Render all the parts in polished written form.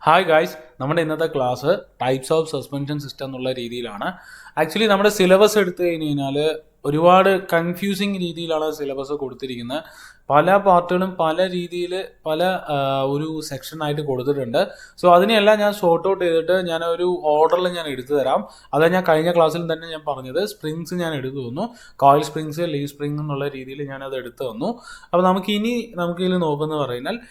Hi guys, നമ്മുടെ ഇന്നത്തെ class types of suspension system എന്നുള്ള രീതിയിലാണ്. ആക്ച്വലി നമ്മുടെ സിലബസ് എടുത്തു കഴിഞ്ഞാൽ ഒരുപാട് കൺഫ്യൂസിങ് രീതിയിലാണ് സിലബസ് കൊടുത്തിരിക്കുന്നത്. പല പാർട്ടുകളും പല രീതിയിൽ പല ഒരു സെക്ഷനായിട്ട് കൊടുത്തിട്ടുണ്ട്. സോ അതിനെല്ലാം ഞാൻ ഷോർട്ട് ഔട്ട് ചെയ്തിട്ട് ഞാൻ ഒരു ഓർഡറിൽ ഞാൻ എടുത്തു തരാം. അതാണ് ഞാൻ കഴിഞ്ഞ ക്ലാസ്സിൽ തന്നെ ഞാൻ പറഞ്ഞത്. സ്പ്രിങ്സ് ഞാൻ എടുത്തു തന്നു, കോയിൽ സ്പ്രിങ്സ്, ലീവ് സ്പ്രിങ് എന്നുള്ള രീതിയിൽ ഞാനത് എടുത്തു തന്നു. അപ്പോൾ നമുക്കിതിൽ നോക്കുന്നത് പറയുന്നത്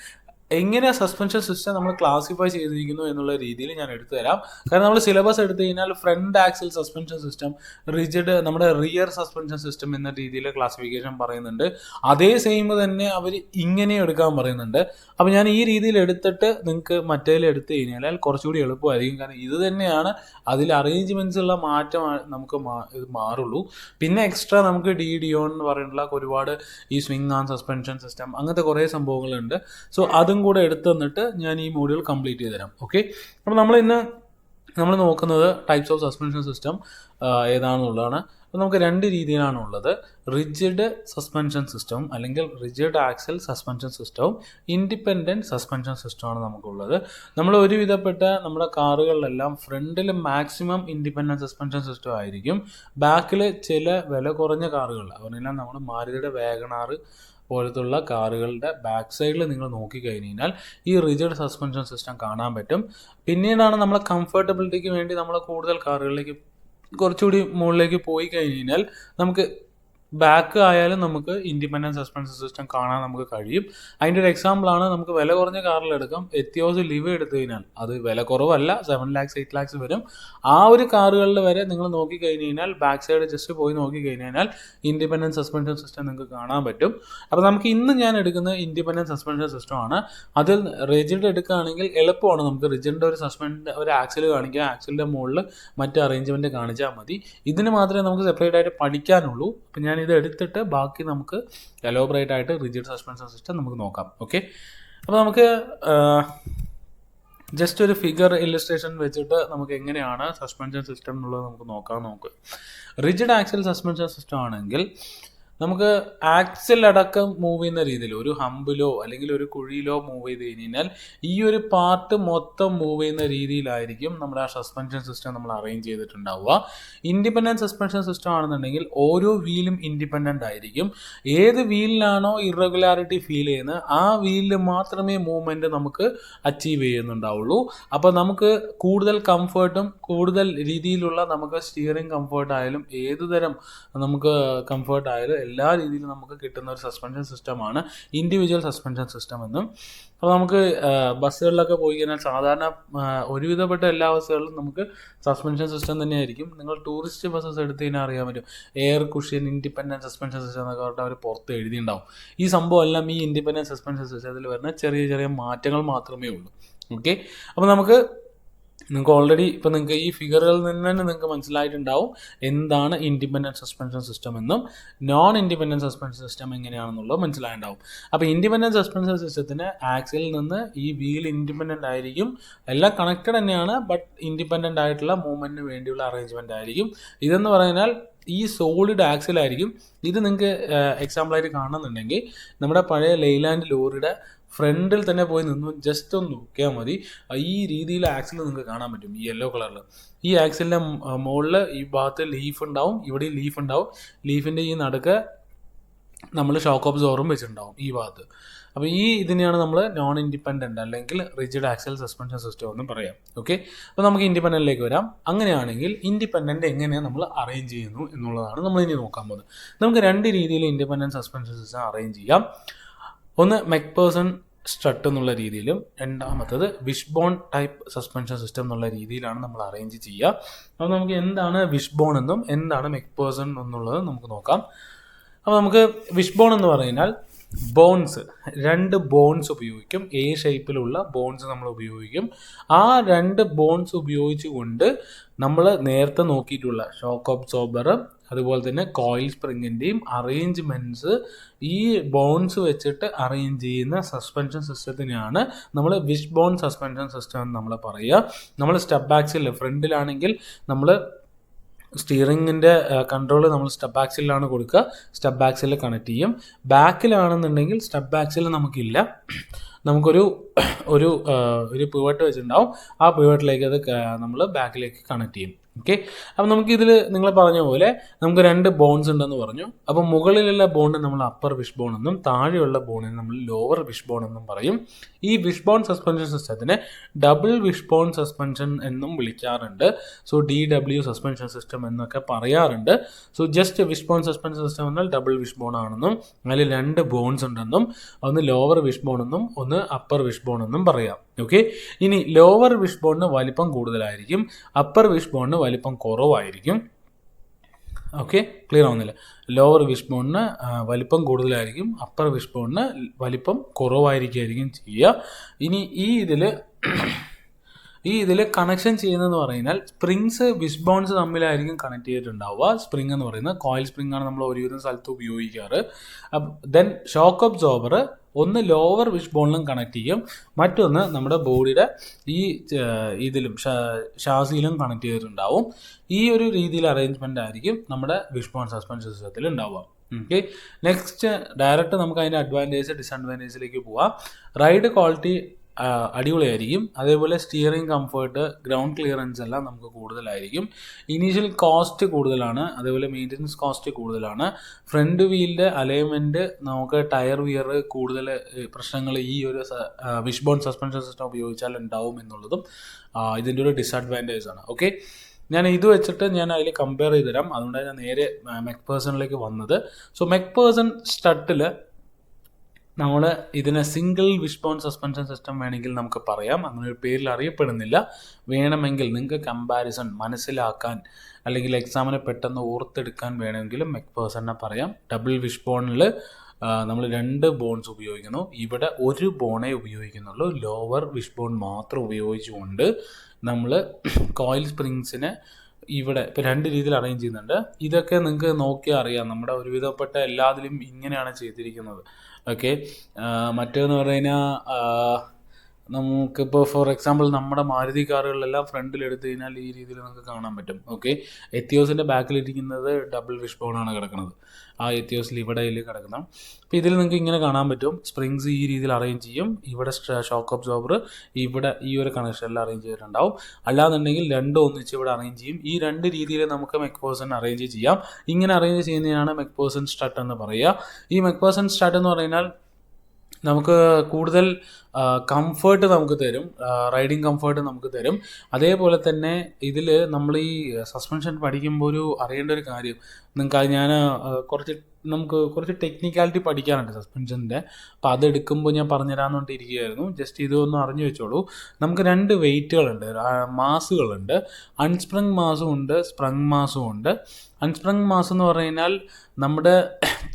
എങ്ങനെ സസ്പെൻഷൻ സിസ്റ്റം നമ്മൾ ക്ലാസിഫൈ ചെയ്തിരിക്കുന്നു എന്നുള്ള രീതിയിൽ ഞാൻ എടുത്തു തരാം. കാരണം നമ്മൾ സിലബസ് എടുത്തു കഴിഞ്ഞാൽ front axle suspension system, rigid, നമ്മുടെ റിയർ സസ്പെൻഷൻ സിസ്റ്റം എന്ന രീതിയിൽ ക്ലാസിഫിക്കേഷൻ പറയുന്നുണ്ട്. അതേ സെയിം തന്നെ അവർ ഇങ്ങനെ എടുക്കാൻ പറയുന്നുണ്ട്. അപ്പോൾ ഞാൻ ഈ രീതിയിൽ എടുത്തിട്ട് നിങ്ങൾക്ക് മറ്റേതിൽ എടുത്തു കഴിഞ്ഞാൽ കുറച്ചുകൂടി എളുപ്പമായിരിക്കും. കാരണം ഇത് തന്നെയാണ് അതിൽ അറേഞ്ച്മെൻറ്റ്സ് ഉള്ള മാറ്റം നമുക്ക് മാറുള്ളൂ. പിന്നെ എക്സ്ട്രാ നമുക്ക് ഡിയോൺ എന്ന് പറയുന്ന ഒരുപാട് ഈ സ്വിംഗ് ആൻഡ് സസ്പെൻഷൻ സിസ്റ്റം അങ്ങനത്തെ കുറേ സംഭവങ്ങളുണ്ട്. സോ അതും കൂടെ എടുത്തു തന്നിട്ട് ഞാൻ ഈ മോഡ്യൂൾ കംപ്ലീറ്റ് ചെയ്ത് തരാം. ഓക്കെ, അപ്പോൾ നമ്മൾ നോക്കുന്നത് ടൈപ്സ് ഓഫ് സസ്പെൻഷൻ സിസ്റ്റം ഏതാണെന്നുള്ളതാണ്. അപ്പോൾ നമുക്ക് രണ്ട് രീതിയിലാണ് ഉള്ളത്. റിജിഡ് സസ്പെൻഷൻ സിസ്റ്റം അല്ലെങ്കിൽ റിജിഡ് ആക്സൽ സസ്പെൻഷൻ സിസ്റ്റവും ഇൻഡിപെൻഡൻറ്റ് സസ്പെൻഷൻ സിസ്റ്റമാണ് നമുക്കുള്ളത്. നമ്മൾ ഒരുവിധപ്പെട്ട നമ്മുടെ കാറുകളിലെല്ലാം ഫ്രണ്ടിൽ മാക്സിമം ഇൻഡിപെൻഡൻറ്റ് സസ്പെൻഷൻ സിസ്റ്റം ആയിരിക്കും. ബാക്കിൽ ചില വില കുറഞ്ഞ കാറുകൾ, അവരെല്ലാം നമ്മൾ മാരുതിയുടെ വാഗണാർ പോലത്തുള്ള കാറുകളുടെ ബാക്ക് സൈഡിൽ നിങ്ങൾ നോക്കിക്കഴിഞ്ഞാൽ ഈ റിജിഡ് സസ്പെൻഷൻ സിസ്റ്റം കാണാൻ പറ്റും. പിന്നീടാണ് നമ്മളെ കംഫർട്ടബിലിറ്റിക്ക് വേണ്ടി നമ്മൾ കൂടുതൽ കാറുകളിലേക്ക് കുറച്ചുകൂടി മുകളിലേക്ക് പോയി കഴിഞ്ഞാൽ നമുക്ക് ബാക്ക് ആയാലും നമുക്ക് ഇൻഡിപെൻഡൻറ്റ് സസ്പെൻഷൻ സിസ്റ്റം കാണാൻ നമുക്ക് കഴിയും. അതിൻ്റെ ഒരു എക്സാമ്പിളാണ് നമുക്ക് വില കുറഞ്ഞ കാറിലെടുക്കാം. എത്തിയോസ് ലിവ് എടുത്തു കഴിഞ്ഞാൽ അത് വില കുറവല്ല, 7 lakhs 8 lakhs വരും. ആ ഒരു കാറുകളിൽ വരെ നിങ്ങൾ നോക്കിക്കഴിഞ്ഞാൽ ബാക്ക് സൈഡ് ജസ്റ്റ് പോയി നോക്കിക്കഴിഞ്ഞാൽ ഇൻഡിപെൻഡൻറ്റ് സസ്പെൻഷൻ സിസ്റ്റം നിങ്ങൾക്ക് കാണാൻ പറ്റും. അപ്പോൾ നമുക്ക് ഇന്ന് ഞാൻ എടുക്കുന്ന ഇൻഡിപെൻഡൻറ്റ് സസ്പെൻഷൻ സിസ്റ്റമാണ്. അതിൽ റിജിഡ് എടുക്കുകയാണെങ്കിൽ എളുപ്പമാണ്. നമുക്ക് റിജിഡിൻ്റെ ഒരു ആക്സിൽ കാണിക്കുക, ആക്സിലിൻ്റെ മുകളിൽ മറ്റ് അറേഞ്ച്മെൻറ്റ് കാണിച്ചാൽ മതി. ഇതിന് മാത്രമേ നമുക്ക് സെപ്പറേറ്റ് ആയിട്ട് പഠിക്കാനുള്ളൂ. അപ്പം ഞാൻ ഇത് എടുത്തിട്ട് ബാക്കി നമുക്ക് എലോബറേറ്റ് ആയിട്ട് റിജിഡ് സസ്പെൻഷൻ സിസ്റ്റം നമുക്ക് നോക്കാം. ഓക്കെ, അപ്പോൾ നമുക്ക് ജസ്റ്റ് ഒരു ഫിഗർ ഇല്ലസ്ട്രേഷൻ വെച്ചിട്ട് നമുക്ക് എങ്ങനെയാണ് സസ്പെൻഷൻ സിസ്റ്റം എന്നുള്ളത് നമുക്ക് റിജിഡ് ആക്സൽ സസ്പെൻഷൻ സിസ്റ്റം ആണെങ്കിൽ നമുക്ക് ആക്സിൽ അടക്കം മൂവ് ചെയ്യുന്ന രീതിയിൽ ഒരു ഹമ്പിലോ അല്ലെങ്കിൽ ഒരു കുഴിയിലോ മൂവ് ചെയ്ത് കഴിഞ്ഞാൽ ഈ ഒരു പാർട്ട് മൊത്തം മൂവ് ചെയ്യുന്ന രീതിയിലായിരിക്കും നമ്മുടെ ആ സസ്പെൻഷൻ സിസ്റ്റം നമ്മൾ അറേഞ്ച് ചെയ്തിട്ടുണ്ടാവുക. ഇൻഡിപെൻഡൻറ്റ് സസ്പെൻഷൻ സിസ്റ്റം ആണെന്നുണ്ടെങ്കിൽ ഓരോ വീലും ഇൻഡിപെൻഡൻ്റ് ആയിരിക്കും. ഏത് വീലിനാണോ ഇറഗുലാരിറ്റി ഫീൽ ചെയ്യുന്നത് ആ വീലിൽ മാത്രമേ മൂവ്മെൻറ്റ് നമുക്ക് അച്ചീവ് ചെയ്യുന്നുണ്ടാവുള്ളൂ. അപ്പോൾ നമുക്ക് കൂടുതൽ കംഫർട്ടും കൂടുതൽ രീതിയിലുള്ള നമുക്ക് സ്റ്റിയറിംഗ് കംഫർട്ടായാലും ഏതുതരം നമുക്ക് കംഫർട്ടായാലും എല്ലാ രീതിയിലും നമുക്ക് കിട്ടുന്ന ഒരു സസ്പെൻഷൻ സിസ്റ്റമാണ് ഇൻഡിവിജ്വൽ സസ്പെൻഷൻ സിസ്റ്റം എന്നും. അപ്പോൾ നമുക്ക് ബസ്സുകളിലൊക്കെ പോയി കഴിഞ്ഞാൽ സാധാരണ ഒരുവിധപ്പെട്ട എല്ലാ ബസ്സുകളിലും നമുക്ക് സസ്പെൻഷൻ സിസ്റ്റം തന്നെയായിരിക്കും. നിങ്ങൾ ടൂറിസ്റ്റ് ബസ്സസ് എടുത്ത് കഴിഞ്ഞാൽ അറിയാൻ പറ്റും, air cushion independent suspension system എന്നൊക്കെ പറഞ്ഞിട്ട് അവർ പുറത്ത് എഴുതിയിട്ടുണ്ടാവും. ഈ സംഭവം എല്ലാം ഈ ഇൻഡിപെൻഡൻറ്റ് സസ്പെൻഷൻ സിസ്റ്റത്തിൽ വരുന്ന ചെറിയ ചെറിയ മാറ്റങ്ങൾ മാത്രമേ ഉള്ളൂ. ഓക്കെ, അപ്പോൾ നിങ്ങൾക്ക് ഓൾറെഡി ഇപ്പോൾ നിങ്ങൾക്ക് ഈ ഫിഗറുകളിൽ നിന്ന് തന്നെ നിങ്ങൾക്ക് മനസ്സിലായിട്ടുണ്ടാവും എന്താണ് ഇൻഡിപെൻഡൻറ്റ് സസ്പെൻഷൻ സിസ്റ്റം എന്നും നോൺ ഇൻഡിപെൻഡൻറ്റ് സസ്പെൻഷൻ സിസ്റ്റം എങ്ങനെയാണെന്നുള്ളത് മനസ്സിലായിട്ടുണ്ടാവും. അപ്പോൾ ഇൻഡിപെൻഡൻറ്റ് സസ്പെൻഷൻ സിസ്റ്റത്തിന് ആക്സിലിൽ നിന്ന് ഈ വീൽ ഇൻഡിപെൻഡൻ്റ് ആയിരിക്കും. എല്ലാം കണക്റ്റഡ് തന്നെയാണ്, ബട്ട് ഇൻഡിപെൻഡൻ്റ് ആയിട്ടുള്ള മൂവ്മെൻറ്റിന് വേണ്ടിയുള്ള അറേഞ്ച്മെൻ്റ് ആയിരിക്കും. ഇതെന്ന് പറഞ്ഞാൽ ഈ സോളിഡ് ആക്സിലായിരിക്കും. ഇത് നിങ്ങൾക്ക് എക്സാമ്പിളായിട്ട് കാണുന്നുണ്ടെങ്കിൽ നമ്മുടെ പഴയ ലെയ്ലാൻഡ് ലോറിയുടെ ഫ്രണ്ടിൽ തന്നെ പോയി നിന്ന് ജസ്റ്റ് ഒന്ന് നോക്കിയാൽ മതി. ഈ രീതിയിൽ ആക്സിൽ നിങ്ങൾക്ക് കാണാൻ പറ്റും. ഈ യെല്ലോ കളറിൽ ഈ ആക്സിലിൻ്റെ മുകളിൽ ഈ ഭാഗത്ത് ലീഫ് ഉണ്ടാവും, ഇവിടെ ലീഫ് ഉണ്ടാവും. ലീഫിൻ്റെ ഈ നടുക്ക് നമ്മൾ ഷോക്ക് ഒബ്സോർവറും വെച്ചിട്ടുണ്ടാവും ഈ ഭാഗത്ത്. അപ്പോൾ ഈ ഇതിനെയാണ് നമ്മൾ നോൺ ഇൻഡിപെൻഡൻറ്റ് അല്ലെങ്കിൽ റിജിഡ് ആക്സൽ സസ്പെൻഷൻ സിസ്റ്റം എന്ന് പറയാം. ഓക്കെ, അപ്പോൾ നമുക്ക് ഇൻഡിപെൻഡൻറ്റിലേക്ക് വരാം. അങ്ങനെയാണെങ്കിൽ ഇൻഡിപെൻഡൻറ്റ് എങ്ങനെയാണ് നമ്മൾ അറേഞ്ച് ചെയ്യുന്നു എന്നുള്ളതാണ് നമ്മൾ ഇനി നോക്കാൻ പോകുന്നത്. നമുക്ക് രണ്ട് രീതിയിൽ ഇൻഡിപെൻഡൻറ്റ് സസ്പെൻഷൻ സിസ്റ്റം അറേഞ്ച് ചെയ്യാം. ഒന്ന് മെക്പേഴ്സൺ സ്ട്രട്ട് എന്നുള്ള രീതിയിലും രണ്ടാമത്തത് വിഷ്ബോൺ ടൈപ്പ് സസ്പെൻഷൻ സിസ്റ്റം എന്നുള്ള രീതിയിലാണ് നമ്മൾ അറേഞ്ച് ചെയ്യുക. അപ്പോൾ നമുക്ക് എന്താണ് വിഷ്ബോൺ എന്നും എന്താണ് മെക്പേഴ്സൺ എന്നുള്ളത് നമുക്ക് നോക്കാം. അപ്പോൾ നമുക്ക് വിഷ്ബോൺ എന്ന് പറഞ്ഞാൽ ബോൺസ്, 2 ബോൺസ് ഉപയോഗിക്കും. എ ഷേപ്പിലുള്ള ബോൺസ് നമ്മൾ ഉപയോഗിക്കും. ആ 2 ബോൺസ് ഉപയോഗിച്ചുകൊണ്ട് നമ്മൾ നേരത്തെ നോക്കിയിട്ടുള്ള ഷോക്ക് ഒബ്സോർബർ അതുപോലെ തന്നെ കോയിൽ സ്പ്രിങ്ങിൻ്റെയും അറേഞ്ച്മെൻറ്റ്സ് ഈ ബോൺസ് വെച്ചിട്ട് അറേഞ്ച് ചെയ്യുന്ന സസ്പെൻഷൻ സിസ്റ്റത്തിനെയാണ് നമ്മൾ വിഷ് ബോൺ സസ്പെൻഷൻ സിസ്റ്റം എന്ന് നമ്മൾ പറയുക. നമ്മൾ സ്റ്റെപ്പ് ബാക്സിൽ ഫ്രണ്ടിലാണെങ്കിൽ നമ്മൾ സ്റ്റിയറിങ്ങിൻ്റെ കൺട്രോൾ നമ്മൾ സ്റ്റെപ്പ് ആക്സിലാണ് കൊടുക്കുക, സ്റ്റെപ്പ് ആക്സിൽ കണക്ട് ചെയ്യും. ബാക്കിലാണെന്നുണ്ടെങ്കിൽ സ്റ്റെപ്പ് ആക്സിൽ നമുക്കില്ല, നമുക്കൊരു ഒരു പിവട്ട് വെച്ചിട്ടുണ്ടാവും. ആ പിവട്ടിലേക്ക് അത് നമ്മൾ ബാക്കിലേക്ക് കണക്ട് ചെയ്യും. ഓക്കെ, അപ്പം നമുക്കിതിൽ നിങ്ങൾ പറഞ്ഞ പോലെ നമുക്ക് 2 ബോൺസ് ഉണ്ടെന്ന് പറഞ്ഞു. അപ്പം മുകളിലുള്ള ബോണ്ട് നമ്മൾ അപ്പർ വിഷ് ബോൺ എന്നും താഴെയുള്ള ബോണിനെ നമ്മൾ ലോവർ വിഷ് ബോൺ എന്നും പറയും. ഈ വിഷ് ബോൺ സസ്പെൻഷൻ സിസ്റ്റത്തിനെ ഡബിൾ വിഷ് ബോൺ സസ്പെൻഷൻ എന്നും വിളിക്കാറുണ്ട്. സോ DW സസ്പെൻഷൻ സിസ്റ്റം എന്നൊക്കെ പറയാറുണ്ട്. So just wishbone suspension system എന്നാൽ ഡബിൾ വിഷ് ബോൺ ആണെന്നും അതിൽ 2 ബോൺസ് ഉണ്ടെന്നും ഒന്ന് ലോവർ വിഷ് ബോൺ എന്നും ഒന്ന് അപ്പർ വിഷ് ബോൺ എന്നും പറയാം. ഓക്കെ, ഇനി ലോവർ വിഷ് ബോണിന് വലിപ്പം കൂടുതലായിരിക്കും, അപ്പർ വിഷ് ബോണിന് വലിപ്പം കുറവായിരിക്കും. ഓക്കെ, ക്ലിയർ ആവുന്നില്ല? ലോവർ വിഷ് ബോണിന് വലിപ്പം കൂടുതലായിരിക്കും, അപ്പർ വിഷ് ബോണിന് വലിപ്പം കുറവായിരിക്കും ചെയ്യുക. ഇനി ഈ ഇതിൽ കണക്ഷൻ ചെയ്യുന്നതെന്ന് പറഞ്ഞാൽ സ്പ്രിങ്സ് വിഷ് ബോൺസ് തമ്മിലായിരിക്കും കണക്ട് ചെയ്തിട്ടുണ്ടാവുക. സ്പ്രിങ് എന്ന് പറയുന്നത് കോയിൽ സ്പ്രിങ് ആണ് നമ്മൾ ഒരുവിധം സ്ഥലത്ത് ഉപയോഗിക്കാറ്. ദെൻ ഷോക്ക് അബ്സോർബർ ഒന്ന് ലോവർ വിഷ് ബോണിലും കണക്ട് ചെയ്യും, മറ്റൊന്ന് നമ്മുടെ ബോഡിയുടെ ഈ ഇതിലും ഷാസിയിലും കണക്ട് ചെയ്തിട്ടുണ്ടാവും. ഈ ഒരു രീതിയിൽ അറേഞ്ച്മെൻ്റ് ആയിരിക്കും നമ്മുടെ വിഷ് ബോൺ സസ്പെൻഷൻ സിസ്റ്റത്തിൽ ഉണ്ടാവുക. ഓക്കെ, നെക്സ്റ്റ് ഡയറക്റ്റ് നമുക്ക് അതിൻ്റെ അഡ്വാൻറ്റേജ് ഡിസഡ്വാൻറ്റേജിലേക്ക് പോവാം. റൈഡ് ക്വാളിറ്റി അടിപൊളിയായിരിക്കും, അതേപോലെ സ്റ്റിയറിംഗ് കംഫർട്ട്, ഗ്രൗണ്ട് ക്ലിയറൻസ് എല്ലാം നമുക്ക് കൂടുതലായിരിക്കും. ഇനീഷ്യൽ കോസ്റ്റ് കൂടുതലാണ്, അതേപോലെ മെയിൻ്റനൻസ് കോസ്റ്റ് കൂടുതലാണ്. ഫ്രണ്ട് വീലിൻ്റെ അലൈൻമെൻറ്റ് നമുക്ക് ടയർ വിയർ കൂടുതൽ പ്രശ്നങ്ങൾ ഈ ഒരു വിഷ് ബോൺ സസ്പെൻഷൻ സിസ്റ്റം ഉപയോഗിച്ചാൽ ഉണ്ടാവും എന്നുള്ളതും ഇതിൻ്റെ ഒരു ഡിസഡ്വാൻറ്റേജ് ആണ്. ഓക്കെ, ഞാൻ ഇത് വെച്ചിട്ട് ഞാൻ അതിൽ കമ്പയർ ചെയ്ത് തരാം. അതുകൊണ്ടാണ് ഞാൻ നേരെ മെക്പേഴ്സണിലേക്ക് വന്നത്. സോ മെക്പേഴ്സൺ സ്റ്റട്ടിൽ നമ്മൾ ഇതിനെ single wishbone suspension system വേണമെങ്കിൽ നമുക്ക് പറയാം. അങ്ങനെ ഒരു പേരിൽ അറിയപ്പെടുന്നില്ല. വേണമെങ്കിൽ നിങ്ങൾക്ക് കമ്പാരിസൺ മനസ്സിലാക്കാൻ അല്ലെങ്കിൽ എക്സാമിന് പെട്ടെന്ന് ഓർത്തെടുക്കാൻ വേണമെങ്കിലും മെക്പേഴ്സണിനെ പറയാം. ഡബിൾ വിഷ് ബോണിൽ നമ്മൾ 2 ബോൺസ് ഉപയോഗിക്കുന്നു, ഇവിടെ 1 ബോണേ ഉപയോഗിക്കുന്നുള്ളൂ. ലോവർ വിഷ് ബോൺ മാത്രം ഉപയോഗിച്ചുകൊണ്ട് നമ്മൾ കോയിൽ സ്പ്രിങ്സിനെ ഇവിടെ ഇപ്പോൾ 2 രീതിയിൽ അറേഞ്ച് ചെയ്യുന്നുണ്ട്. ഇതൊക്കെ നിങ്ങൾക്ക് നോക്കിയാൽ അറിയാം, നമ്മുടെ ഒരുവിധപ്പെട്ട എല്ലാത്തിലും ഇങ്ങനെയാണ് ചെയ്തിരിക്കുന്നത്. ഓക്കെ, മറ്റേന്ന് പറഞ്ഞു കഴിഞ്ഞാൽ നമുക്കിപ്പോൾ ഫോർ എക്സാമ്പിൾ നമ്മുടെ മാരുതി കാറുകളിലെല്ലാം ഫ്രണ്ടിൽ എടുത്തു കഴിഞ്ഞാൽ ഈ രീതിയിൽ നമുക്ക് കാണാൻ പറ്റും. ഓക്കെ, എത്തിയോസിൻ്റെ ബാക്കിലിരിക്കുന്നത് ഡബിൾ വിഷ് ബോണാണ് കിടക്കുന്നത്, ആ എത്തിയോസിൽ ഇവിടെ കിടക്കുന്ന. അപ്പോൾ ഇതിൽ നിങ്ങൾക്ക് ഇങ്ങനെ കാണാൻ പറ്റും, സ്പ്രിങ്സ് ഈ രീതിയിൽ അറേഞ്ച് ചെയ്യും, ഇവിടെ ഷോക്ക് അബ്സോർബർ ഇവിടെ ഈ ഒരു കണക്ഷനിൽ അറേഞ്ച് ചെയ്തിട്ടുണ്ടാവും. അല്ലാന്നുണ്ടെങ്കിൽ 2 ഒന്നിച്ച് ഇവിടെ അറേഞ്ച് ചെയ്യും. ഈ 2 രീതിയിൽ നമുക്ക് മെക്പേഴ്സൺ അറേഞ്ച് ചെയ്യാം. ഇങ്ങനെ അറേഞ്ച് ചെയ്യുന്നതാണ് മെക്പേഴ്സൺ സ്റ്റട്ട് എന്ന് പറയുക. ഈ മെക്പേഴ്സൺ സ്റ്റട്ട് എന്ന് പറഞ്ഞാൽ നമുക്ക് കൂടുതൽ കംഫേർട്ട് നമുക്ക് തരും, റൈഡിങ് കംഫേർട്ട് നമുക്ക് തരും. അതേപോലെ തന്നെ ഇതിൽ നമ്മൾ ഈ സസ്പെൻഷൻ പഠിക്കുമ്പോൾ അറിയേണ്ട ഒരു കാര്യം, നിങ്ങൾക്ക് ഞാൻ നമുക്ക് കുറച്ച് ടെക്നിക്കാലിറ്റി പഠിക്കാനുണ്ട് സസ്പെൻഷൻ്റെ. അപ്പോൾ അതെടുക്കുമ്പോൾ ഞാൻ പറഞ്ഞുതരാമെന്നുകൊണ്ട് ഇരിക്കുകയായിരുന്നു. ജസ്റ്റ് ഇതൊന്നും അറിഞ്ഞു വെച്ചോളൂ. നമുക്ക് 2 വെയിറ്റുകളുണ്ട്, മാസുകളുണ്ട്. അൺസ്പ്രങ് മാസും ഉണ്ട്, സ്പ്രങ് മാസും ഉണ്ട്. അൺസ്പ്രങ് മാസ് എന്ന് പറഞ്ഞു കഴിഞ്ഞാൽ നമ്മുടെ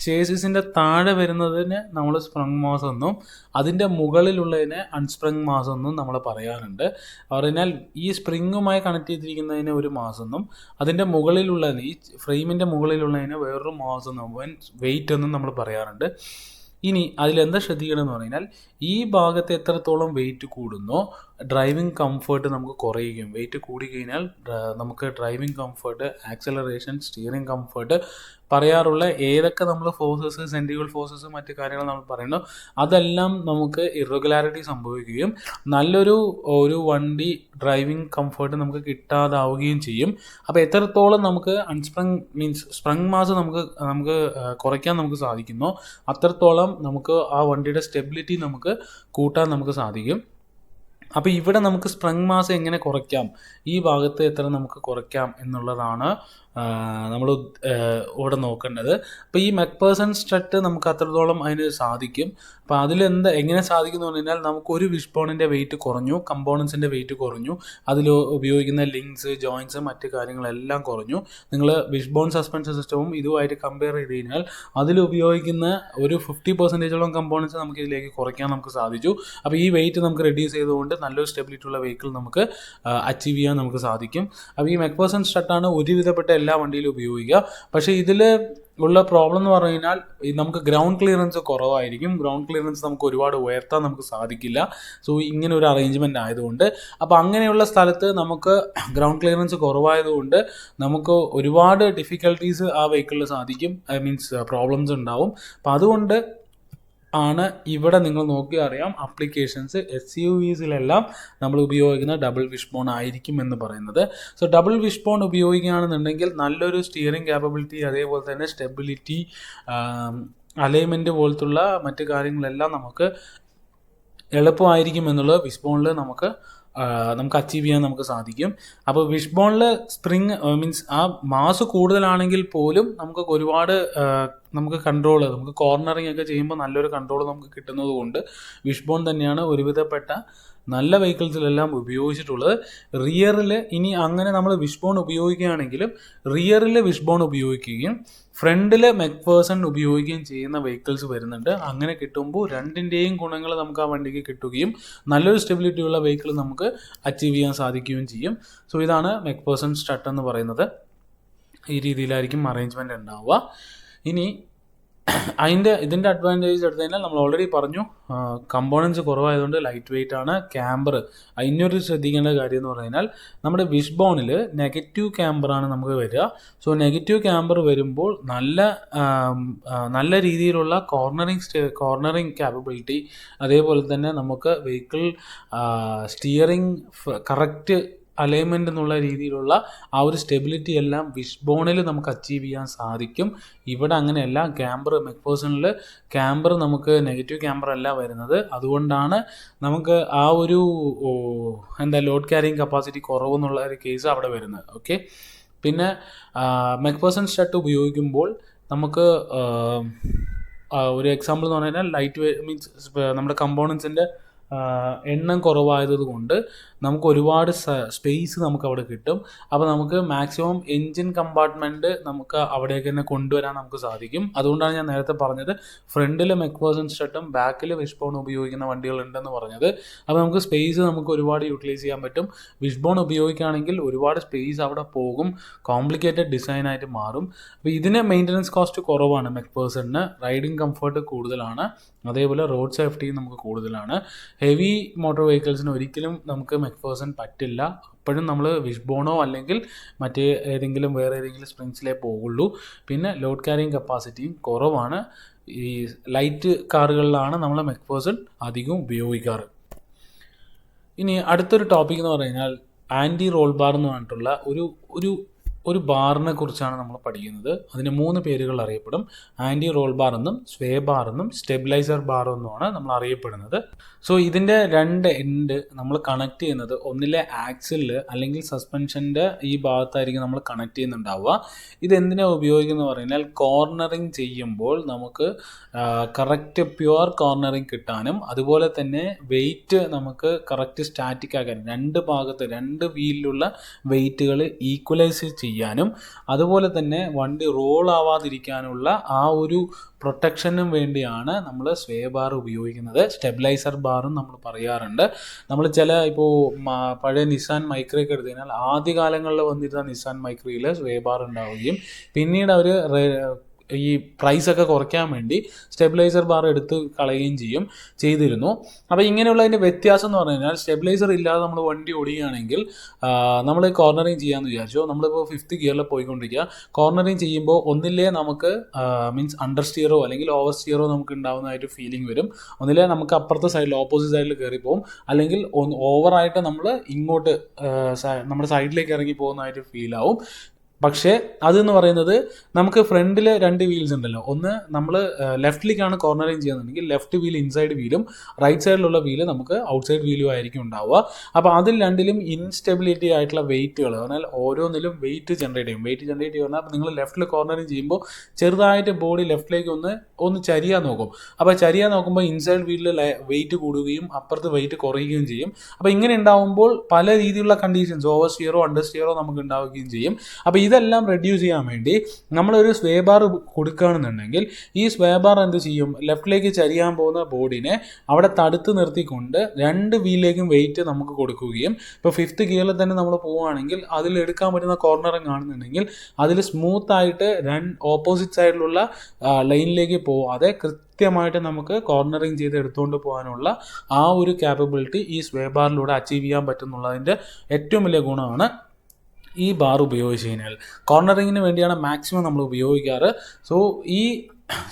ചേസിസിൻ്റെ താഴെ വരുന്നതിന് നമ്മൾ സ്പ്രങ് മാസ് എന്നും അതിൻ്റെ മുകളിലുള്ളതിനെ അൺസ്പ്രങ് മാസ് എന്നും നമ്മൾ പറയാറുണ്ട്. പറഞ്ഞാൽ ഈ സ്പ്രിങ്ങുമായി കണക്ട് ചെയ്തിരിക്കുന്നതിന് ഒരു മാസ് എന്നും അതിൻ്റെ മുകളിലുള്ളതിന് ഈ ഫ്രെയിമിൻ്റെ മുകളിലുള്ളതിന് വേറൊരു മാസ് എന്നും വെയിറ്റ് എന്നും നമ്മൾ പറയാറുണ്ട്. ഇനി അതിലെന്താ ശ്രദ്ധിക്കണമെന്ന് പറഞ്ഞാൽ ഈ ഭാഗത്ത് എത്രത്തോളം വെയിറ്റ് കൂടുന്നോ ഡ്രൈവിംഗ് കംഫേർട്ട് നമുക്ക് കുറയുകയും, വെയിറ്റ് കൂടിക്കഴിഞ്ഞാൽ നമുക്ക് driving comfort, acceleration, steering comfort പറയാറുള്ള ഏതൊക്കെ നമ്മൾ ഫോഴ്സസ്, സെൻട്രിഫ്യൂഗൽ ഫോഴ്സസ് മറ്റു കാര്യങ്ങൾ നമ്മൾ പറയുന്നു, അതെല്ലാം നമുക്ക് ഇറഗുലാരിറ്റി സംഭവിക്കുകയും നല്ലൊരു വണ്ടി ഡ്രൈവിംഗ് കംഫേർട്ട് നമുക്ക് കിട്ടാതാവുകയും ചെയ്യും. അപ്പോൾ എത്രത്തോളം നമുക്ക് അൺസ്പ്രങ് മീൻസ് സ്പ്രങ് മാസ് നമുക്ക് കുറയ്ക്കാൻ നമുക്ക് സാധിക്കുന്നോ അത്രത്തോളം നമുക്ക് ആ വണ്ടിയുടെ സ്റ്റെബിലിറ്റി നമുക്ക് കൂട്ടാൻ നമുക്ക് സാധിക്കും. അപ്പോൾ ഇവിടെ നമുക്ക് സ്പ്രങ് മാസ് എങ്ങനെ കുറയ്ക്കാം, ഈ ഭാഗത്ത് എത്ര നമുക്ക് കുറയ്ക്കാം എന്നുള്ളതാണ് നമ്മൾ ഇവിടെ നോക്കേണ്ടത്. അപ്പോൾ ഈ മെക്പേഴ്സൺ സ്റ്റട്ട് നമുക്ക് അത്രത്തോളം അതിന് സാധിക്കും. അപ്പോൾ എങ്ങനെ സാധിക്കും എന്ന് പറഞ്ഞാൽ നമുക്കൊരു വിഷ് ബോണിൻ്റെ വെയിറ്റ് കുറഞ്ഞു, കമ്പോണൻസിൻ്റെ വെയിറ്റ് കുറഞ്ഞു, അതിൽ ഉപയോഗിക്കുന്ന ലിങ്ക്സ്, ജോയിൻറ്റ്സ് മറ്റ് കാര്യങ്ങളെല്ലാം കുറഞ്ഞു. നിങ്ങൾ വിഷ് ബോൺ സസ്പെൻഷൻ സിസ്റ്റവും ഇതുമായിട്ട് കമ്പയർ ചെയ്ത് കഴിഞ്ഞാൽ അതിൽ ഉപയോഗിക്കുന്ന ഒരു 50% കമ്പോണൻസ് നമുക്ക് ഇതിലേക്ക് കുറയ്ക്കാൻ നമുക്ക് സാധിച്ചു. അപ്പോൾ ഈ വെയിറ്റ് നമുക്ക് റെഡ്യൂസ് ചെയ്തുകൊണ്ട് നല്ലൊരു സ്റ്റെബിലിറ്റി ഉള്ള വെഹിക്കിൾ നമുക്ക് അച്ചീവ് ചെയ്യാൻ നമുക്ക് സാധിക്കും. അപ്പോൾ ഈ മെക്പേഴ്സൺ സ്റ്റട്ടാണ് ഒരുവിധപ്പെട്ട എല്ലാ വണ്ടിയിലും ഉപയോഗിക്കുക. പക്ഷേ ഇതിൽ ഉള്ള പ്രോബ്ലം എന്ന് പറഞ്ഞു കഴിഞ്ഞാൽ നമുക്ക് ഗ്രൗണ്ട് ക്ലിയറൻസ് കുറവായിരിക്കും. ഗ്രൗണ്ട് ക്ലിയറൻസ് നമുക്ക് ഒരുപാട് ഉയർത്താൻ നമുക്ക് സാധിക്കില്ല. സോ ഇങ്ങനെ ഒരു അറേഞ്ച്മെൻ്റ് ആയതുകൊണ്ട്, അപ്പോൾ അങ്ങനെയുള്ള സ്ഥലത്ത് നമുക്ക് ഗ്രൗണ്ട് ക്ലിയറൻസ് കുറവായതുകൊണ്ട് നമുക്ക് ഒരുപാട് ഡിഫിക്കൽട്ടീസ് ആ വെഹിക്കിളിൽ സാധിക്കും, മീൻസ് പ്രോബ്ലംസ് ഉണ്ടാവും. അപ്പോൾ അതുകൊണ്ട് ആണ് ഇവിടെ നിങ്ങൾ നോക്കി അറിയാം അപ്ലിക്കേഷൻസ് SUVസിലെല്ലാം നമ്മൾ ഉപയോഗിക്കുന്ന ഡബിൾ വിഷ് ബോൺ ആയിരിക്കും എന്ന് പറയുന്നത്. സോ ഡബിൾ വിഷ് ബോൺ ഉപയോഗിക്കുകയാണെന്നുണ്ടെങ്കിൽ നല്ലൊരു സ്റ്റിയറിംഗ് ക്യാപ്പബിലിറ്റി, അതേപോലെ തന്നെ സ്റ്റെബിലിറ്റി, അലൈൻമെൻറ്റ് പോലത്തുള്ള മറ്റു കാര്യങ്ങളെല്ലാം നമുക്ക് എളുപ്പമായിരിക്കും എന്നുള്ളത് വിഷ് ബോണിൽ നമുക്ക് അച്ചീവ് ചെയ്യാൻ നമുക്ക് സാധിക്കും. അപ്പോൾ വിഷ് ബോണിൽ സ്പ്രിങ് മീൻസ് ആ മാസ് കൂടുതലാണെങ്കിൽ പോലും നമുക്ക് ഒരുപാട് നമുക്ക് കൺട്രോൾ, നമുക്ക് കോർണറിങ് ഒക്കെ ചെയ്യുമ്പോൾ നല്ലൊരു കൺട്രോൾ നമുക്ക് കിട്ടുന്നത് കൊണ്ട് വിഷ് ബോൺ തന്നെയാണ് ഒരുവിധപ്പെട്ട നല്ല വെഹിക്കിൾസിലെല്ലാം ഉപയോഗിച്ചിട്ടുള്ളത്. റിയറിൽ ഇനി അങ്ങനെ നമ്മൾ വിഷ് ബോൺ ഉപയോഗിക്കുകയാണെങ്കിലും റിയറിൽ വിഷ് ബോൺ ഉപയോഗിക്കുകയും ഫ്രണ്ടിൽ മെക്ഫേഴ്സൺ ഉപയോഗിക്കുകയും ചെയ്യുന്ന വെഹിക്കിൾസ് വരുന്നുണ്ട്. അങ്ങനെ കിട്ടുമ്പോൾ രണ്ടിൻ്റെയും ഗുണങ്ങൾ നമുക്ക് ആ വണ്ടിക്ക് കിട്ടുകയും നല്ലൊരു സ്റ്റെബിലിറ്റി ഉള്ള വെഹിക്കിൾ നമുക്ക് അച്ചീവ് ചെയ്യാൻ സാധിക്കുകയും ചെയ്യും. സോ ഇതാണ് മെക്ഫേഴ്സൺ സ്ട്രട്ട് എന്ന് പറയുന്നത്. ഈ രീതിയിലായിരിക്കും അറേഞ്ച്മെൻറ്റ് ഉണ്ടാവുക. ഇനി ഇതിൻ്റെ അഡ്വാൻറ്റേജ് എടുത്തു കഴിഞ്ഞാൽ നമ്മൾ ഓൾറെഡി പറഞ്ഞു, കമ്പോണൻസ് കുറവായതുകൊണ്ട് ലൈറ്റ് വെയിറ്റ് ആണ്. ക്യാമ്പർ, അതിനൊരു ശ്രദ്ധിക്കേണ്ട കാര്യം എന്ന് പറഞ്ഞാൽ നമ്മുടെ വിഷ് ബോണിൽ നെഗറ്റീവ് ക്യാമ്പറാണ് നമുക്ക് വരിക. സോ നെഗറ്റീവ് ക്യാമ്പർ വരുമ്പോൾ നല്ല രീതിയിലുള്ള കോർണറിങ് ക്യാപ്പബിലിറ്റി, അതേപോലെ തന്നെ നമുക്ക് വെഹിക്കിൾ സ്റ്റിയറിംഗ് കറക്റ്റ് അലൈൻമെൻ്റ് എന്നുള്ള രീതിയിലുള്ള ആ ഒരു സ്റ്റെബിലിറ്റി എല്ലാം വിഷ് ബോണിൽ നമുക്ക് അച്ചീവ് ചെയ്യാൻ സാധിക്കും. ഇവിടെ അങ്ങനെയല്ല. മെക്ഫേഴ്സണിൽ ക്യാമ്പർ നമുക്ക് നെഗറ്റീവ് ക്യാമ്പർ അല്ല വരുന്നത്. അതുകൊണ്ടാണ് നമുക്ക് ആ ഒരു ലോഡ് ക്യാരിങ് കപ്പാസിറ്റി കുറവെന്നുള്ള ഒരു കേസ് അവിടെ വരുന്നത്. ഓക്കെ, പിന്നെ മെക്ഫേഴ്സൺ സ്ട്രട്ട് ഉപയോഗിക്കുമ്പോൾ നമുക്ക് ഒരു എക്സാമ്പിൾ എന്ന് പറഞ്ഞു കഴിഞ്ഞാൽ ലൈറ്റ് വെയിറ്റ് മീൻസ് നമ്മുടെ കമ്പോണൻസിൻ്റെ എണ്ണം കുറവായത് കൊണ്ട് നമുക്ക് ഒരുപാട് സ്പേസ് നമുക്ക് അവിടെ കിട്ടും. അപ്പോൾ നമുക്ക് മാക്സിമം എൻജിൻ കമ്പാർട്ട്മെൻറ്റ് നമുക്ക് അവിടേക്ക് തന്നെ കൊണ്ടുവരാൻ നമുക്ക് സാധിക്കും. അതുകൊണ്ടാണ് ഞാൻ നേരത്തെ പറഞ്ഞത് ഫ്രണ്ടിൽ മെക്ഫേഴ്സൺ സ്ട്രട്ടും ബാക്കിൽ വിഷ് ബോൺ ഉപയോഗിക്കുന്ന വണ്ടികളുണ്ടെന്ന് പറഞ്ഞത്. അപ്പോൾ നമുക്ക് സ്പേസ് നമുക്ക് ഒരുപാട് യൂട്ടിലൈസ് ചെയ്യാൻ പറ്റും. വിഷ് ബോൺ ഉപയോഗിക്കുകയാണെങ്കിൽ ഒരുപാട് സ്പേസ് അവിടെ പോകും, കോംപ്ലിക്കേറ്റഡ് ഡിസൈനായിട്ട് മാറും. അപ്പോൾ ഇതിന് മെയിൻ്റനൻസ് കോസ്റ്റ് കുറവാണ് മെക്ഫേഴ്സണിന്, റൈഡിങ് കംഫർട്ട് കൂടുതലാണ്, അതേപോലെ റോഡ് സേഫ്റ്റിയും നമുക്ക് കൂടുതലാണ്. ഹെവി മോട്ടോർ വെഹിക്കിൾസിന് ഒരിക്കലും നമുക്ക് മെക്ഫേഴ്സൺ പറ്റില്ല. അപ്പോഴും നമ്മൾ വിഷ് ബോണോ അല്ലെങ്കിൽ വേറെ ഏതെങ്കിലും സ്പ്രിങ്സിലേ പോകുള്ളൂ. പിന്നെ ലോഡ് ക്യാരിങ് കപ്പാസിറ്റിയും കുറവാണ്. ഈ ലൈറ്റ് കാറുകളിലാണ് നമ്മൾ മെക്ഫേഴ്സൺ അധികം ഉപയോഗിക്കാറ്. ഇനി അടുത്തൊരു ടോപ്പിക് എന്ന് പറഞ്ഞാൽ ആൻറ്റി റോൾ ബാർ എന്ന് പറഞ്ഞിട്ടുള്ള ഒരു ബാറിനെ കുറിച്ചാണ് നമ്മൾ പഠിക്കുന്നത്. അതിന് 3 പേരുകൾ അറിയപ്പെടും. ആൻറ്റി റോൾ ബാർ എന്നും, സ്വേ ബാർ എന്നും, സ്റ്റെബിലൈസർ ബാർ എന്നുമാണ് നമ്മൾ അറിയപ്പെടുന്നത്. സോ ഇതിൻ്റെ 2 എൻഡ് നമ്മൾ കണക്ട് ചെയ്യുന്നത് ഒന്നിലെ ആക്സിലിൽ അല്ലെങ്കിൽ സസ്പെൻഷൻ്റെ ഈ ഭാഗത്തായിരിക്കും നമ്മൾ കണക്ട് ചെയ്യുന്നുണ്ടാവുക. ഇതെന്തിനാണ് ഉപയോഗിക്കുന്നത് പറഞ്ഞാൽ കോർണറിങ് ചെയ്യുമ്പോൾ നമുക്ക് കറക്റ്റ് പ്യുവർ കോർണറിങ് കിട്ടാനും, അതുപോലെ തന്നെ വെയിറ്റ് നമുക്ക് കറക്റ്റ് സ്റ്റാറ്റിക് ആക്കാനും, 2 വീലിലുള്ള വെയിറ്റുകൾ ഈക്വലൈസ് ചെയ്യാനും, അതുപോലെ തന്നെ വണ്ടി റോൾ ആവാതിരിക്കാനുള്ള ആ ഒരു പ്രൊട്ടക്ഷനും വേണ്ടിയാണ് നമ്മൾ സ്വേ ബാർ ഉപയോഗിക്കുന്നത്. സ്റ്റെബിലൈസർ ബാറും നമ്മൾ പറയാറുണ്ട്. നമ്മൾ ഇപ്പോൾ പഴയ നിസാൻ മൈക്രയൊക്കെ എടുത്തു കഴിഞ്ഞാൽ ആദ്യകാലങ്ങളിൽ വന്നിരുന്ന നിസാൻ മൈക്രയിൽ സ്വേ ബാർ ഉണ്ടാവുകയും പിന്നീട് അവർ ഈ പ്രൈസൊക്കെ കുറയ്ക്കാൻ വേണ്ടി സ്റ്റെബിലൈസർ ബാർ എടുത്ത് കളയുകയും ചെയ്തിരുന്നു. അപ്പോൾ ഇങ്ങനെയുള്ളതിൻ്റെ വ്യത്യാസം എന്ന് പറഞ്ഞു കഴിഞ്ഞാൽ സ്റ്റെബിലൈസർ ഇല്ലാതെ നമ്മൾ വണ്ടി ഓടിക്കുകയാണെങ്കിൽ നമ്മൾ കോർണറിങ് ചെയ്യാമെന്ന് വിചാരിച്ചു. നമ്മളിപ്പോൾ 5th ഗിയറിൽ പോയിക്കൊണ്ടിരിക്കുക. കോർണറിങ് ചെയ്യുമ്പോൾ ഒന്നില്ലേ നമുക്ക് മീൻസ് അണ്ടർ സ്റ്റിയറോ അല്ലെങ്കിൽ ഓവർ സ്റ്റിയറോ നമുക്ക് ഉണ്ടാകുന്നതായിട്ട് ഫീലിംഗ് വരും. ഒന്നില്ലേ നമുക്ക് അപ്പുറത്തെ സൈഡിൽ ഓപ്പോസിറ്റ് സൈഡിൽ കയറി പോകും, അല്ലെങ്കിൽ ഓവറായിട്ട് നമ്മൾ ഇങ്ങോട്ട് നമ്മുടെ സൈഡിലേക്ക് ഇറങ്ങി പോകുന്നതായിട്ട് ഫീൽ ആവും. പക്ഷേ അതെന്ന് പറയുന്നത് നമുക്ക് ഫ്രണ്ടിൽ 2 വീൽസ് ഉണ്ടല്ലോ. ഒന്ന് നമ്മൾ ലെഫ്റ്റിലേക്കാണ് കോർണറിങ് ചെയ്യുന്നുണ്ടെങ്കിൽ ലെഫ്റ്റ് വീൽ ഇൻസൈഡ് വീലും റൈറ്റ് സൈഡിലുള്ള വീല് നമുക്ക് ഔട്ട്സൈഡ് വീലും ആയിരിക്കും ഉണ്ടാവുക. അപ്പോൾ അതിൽ രണ്ടിലും ഇൻസ്റ്റെബിലിറ്റി ആയിട്ടുള്ള വെയിറ്റുകൾ, പറഞ്ഞാൽ ഓരോന്നിലും വെയിറ്റ് ജനറേറ്റ് ചെയ്യും. പറഞ്ഞാൽ നിങ്ങൾ ലെഫ്റ്റിൽ കോർണറിങ് ചെയ്യുമ്പോൾ ചെറുതായിട്ട് ബോഡി ലെഫ്റ്റിലേക്ക് ഒന്ന് ചരിയാൻ നോക്കും. അപ്പോൾ ചരിയാൻ നോക്കുമ്പോൾ ഇൻസൈഡ് വീലിൽ വെയിറ്റ് കൂടുകയും അപ്പുറത്ത് വെയിറ്റ് കുറയുകയും ചെയ്യും. അപ്പോൾ ഇങ്ങനെ ഉണ്ടാകുമ്പോൾ പല രീതിയിലുള്ള കണ്ടീഷൻസ്, ഓവർ സ്റ്റിയറോ അണ്ടർ സ്റ്റിയറോ നമുക്ക് ഉണ്ടാവുകയും ചെയ്യും. അപ്പോൾ ഇതെല്ലാം റെഡ്യൂസ് ചെയ്യാൻ വേണ്ടി നമ്മളൊരു സ്വേ ബാർ കൊടുക്കുകയാണെന്നുണ്ടെങ്കിൽ ഈ സ്വേ ബാർ എന്ത് ചെയ്യും, ലെഫ്റ്റിലേക്ക് ചരിയാൻ പോകുന്ന ബോഡിനെ അവിടെ തടുത്ത് നിർത്തിക്കൊണ്ട് 2 വീലിലേക്കും വെയിറ്റ് നമുക്ക് കൊടുക്കുകയും, ഇപ്പോൾ 5th ഗിയറിൽ തന്നെ നമ്മൾ പോവുകയാണെങ്കിൽ അതിൽ എടുക്കാൻ പറ്റുന്ന കോർണറിങ് കാണുന്നുണ്ടെങ്കിൽ അതിൽ സ്മൂത്തായിട്ട് ഓപ്പോസിറ്റ് സൈഡിലുള്ള ലൈനിലേക്ക് പോവാതെ കൃത്യമായിട്ട് നമുക്ക് കോർണറിങ് ചെയ്ത് എടുത്തുകൊണ്ട് പോകാനുള്ള ആ ഒരു ക്യാപ്പബിലിറ്റി ഈ സ്വേ ബാറിലൂടെ അച്ചീവ് ചെയ്യാൻ പറ്റുന്നുള്ളതിൻ്റെ ഏറ്റവും വലിയ ഗുണമാണ് ഈ ബാർ ഉപയോഗിച്ച് കഴിഞ്ഞാൽ. കോർണറിങ്ങിന് വേണ്ടിയാണ് മാക്സിമം നമ്മൾ ഉപയോഗിക്കാറ്. സോ ഈ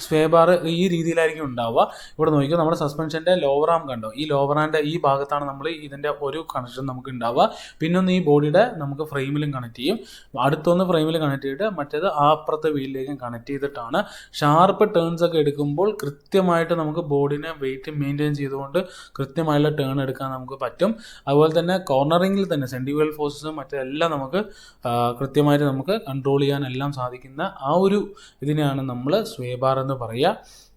സ്വേ ബാർ ഈ രീതിയിലായിരിക്കും ഉണ്ടാവുക. ഇവിടെ നോക്കിയോ, നമ്മുടെ സസ്പെൻഷൻ്റെ ലോവർ ആം കണ്ടോ, ഈ ലോവർ ആമിൻ്റെ ഈ ഭാഗത്താണ് നമ്മൾ ഇതിൻ്റെ ഒരു കണക്ഷൻ നമുക്ക് ഉണ്ടാവുക. പിന്നൊന്ന് ഈ ബോഡിയുടെ നമുക്ക് ഫ്രെയിമിലും കണക്ട് ചെയ്യും, അടുത്തൊന്ന് ഫ്രെയിമിൽ കണക്ട് ചെയ്തിട്ട് മറ്റേത് അപ്പുറത്തെ വീലിലേക്കും കണക്ട് ചെയ്തിട്ടാണ്. ഷാർപ്പ് ടേൺസ് ഒക്കെ എടുക്കുമ്പോൾ കൃത്യമായിട്ട് നമുക്ക് ബോഡിനെ വെയിറ്റ് മെയിൻറ്റെയിൻ ചെയ്തുകൊണ്ട് കൃത്യമായുള്ള ടേൺ എടുക്കാൻ നമുക്ക് പറ്റും. അതുപോലെ തന്നെ കോർണറിങ്ങിൽ തന്നെ സെൻട്രിഫ്യൂഗൽ ഫോഴ്സസും മറ്റെല്ലാം നമുക്ക് കൃത്യമായിട്ട് നമുക്ക് കൺട്രോൾ ചെയ്യാനെല്ലാം സാധിക്കുന്ന ആ ഒരു ഇതിനെയാണ് നമ്മൾ സ്വേ ബാർ എന്ന് പറയുക.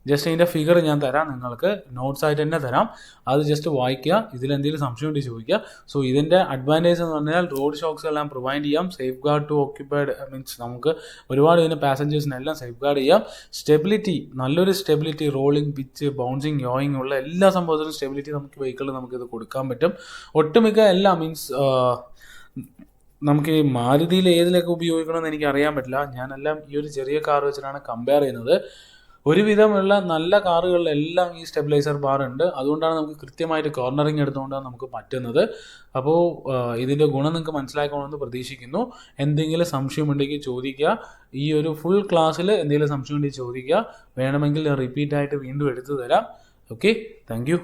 ജസ്റ്റ് ഇതിൻ്റെ ഫിഗർ ഞാൻ തരാം, നിങ്ങൾക്ക് നോട്ട്സ് ആയിട്ട് തന്നെ തരാം, അത് ജസ്റ്റ് വായിക്കുക, ഇതിലെന്തെങ്കിലും സംശയം ഉണ്ടെങ്കിൽ ചോദിക്കുക. സോ ഇതിൻ്റെ അഡ്വാൻറ്റേജ് എന്ന് പറഞ്ഞാൽ റോഡ് ഷോക്സ് എല്ലാം പ്രൊവൈഡ് ചെയ്യാം, safeguard to occupied means നമുക്ക് ഒരുപാട് ഇതിൻ്റെ പാസഞ്ചേഴ്സിനെല്ലാം സേഫ് ഗാർഡ് ചെയ്യാം. സ്റ്റെബിലിറ്റി, നല്ലൊരു stability, rolling, pitch, bouncing, yawing ഉള്ള എല്ലാ സംഭവത്തിലും സ്റ്റെബിലിറ്റി നമുക്ക് വെഹിക്കിളിൽ നമുക്കിത് കൊടുക്കാൻ പറ്റും. ഒട്ടുമിക്ക എല്ലാം മീൻസ് നമുക്ക് ഈ മാരുതിയിൽ ഏതിലൊക്കെ ഉപയോഗിക്കണമെന്ന് എനിക്ക് അറിയാൻ പറ്റില്ല, ഞാനെല്ലാം ഈ ഒരു ചെറിയ കാർ വെച്ചിട്ടാണ് കമ്പയർ ചെയ്യുന്നത്. ഒരുവിധമുള്ള നല്ല കാറുകളിലെല്ലാം ഈ സ്റ്റെബിലൈസർ ബാർ ഉണ്ട്, അതുകൊണ്ടാണ് നമുക്ക് കൃത്യമായിട്ട് കോർണറിങ് എടുത്തുകൊണ്ടാണ് നമുക്ക് പറ്റുന്നത്. അപ്പോൾ ഇതിൻ്റെ ഗുണം നിങ്ങൾക്ക് മനസ്സിലാക്കണമെന്ന് പ്രതീക്ഷിക്കുന്നു. എന്തെങ്കിലും സംശയമുണ്ടെങ്കിൽ ചോദിക്കുക, ഈ ഒരു ഫുൾ ക്ലാസ്സിൽ എന്തെങ്കിലും സംശയം ഉണ്ടെങ്കിൽ ചോദിക്കുക, വേണമെങ്കിൽ റിപ്പീറ്റായിട്ട് വീണ്ടും എടുത്തു തരാം. Okay, thank you.